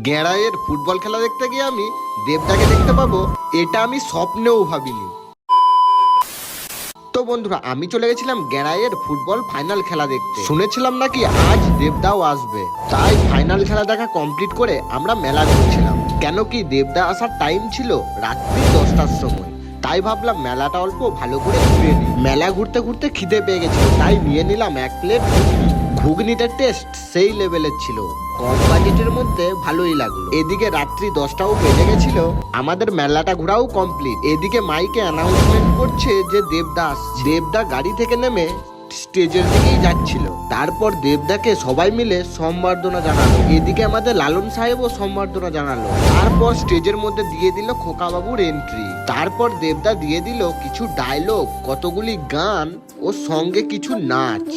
গেড়াইয়ের football খেলা দেখতে গিয়ে আমি দেবদাকে দেখতে পাবো, এটা আমি স্বপ্নেও ভাবিনি। তো বন্ধুরা, আমি চলে গেছিলাম গেড়াইয়ের ফুটবল ফাইনাল খেলা দেখতে। শুনেছিলাম নাকি আজ দেবদাও আসবে, তাই ফাইনাল খেলা দেখা কমপ্লিট করে আমরা মেলা ঘুরছিলাম। কেন কি দেবদা আসার টাইম ছিল রাত্রি 10টার সময়, তাই ভাবলাম মেলাটা অল্প ভালো করে ঘুরে নিই। মেলা ঘুরতে ঘুরতে খিদে পেয়ে গেছিল, তাই নিয়ে নিলাম 1 প্লেট ঘুগনি। ঘুগনিটার টেস্ট সেই লেভেলের ছিল, কম বাজেটের মধ্যে ভালোই লাগলো। এদিকে রাত্রি 10টাও বেজে গেছিল, আমাদের মেলাটা ঘোরাও কমপ্লিট। এদিকে মাইকে অ্যানাউন্সমেন্ট করছে যে দেবদা গাড়ি থেকে নেমে স্টেজের দিকেই যাচ্ছিল। তারপর দেবদাকে সবাই মিলে সম্বর্ধনা জানালো। এদিকে আমাদের লালন সাহেবও সম্বর্ধনা জানালো। তারপর স্টেজের মধ্যে দিয়ে দিল খোকা বাবুর এন্ট্রি। তারপর দেবদা দিয়ে দিল কিছু ডায়লগ, কতগুলি গান ও সঙ্গে কিছু নাচ।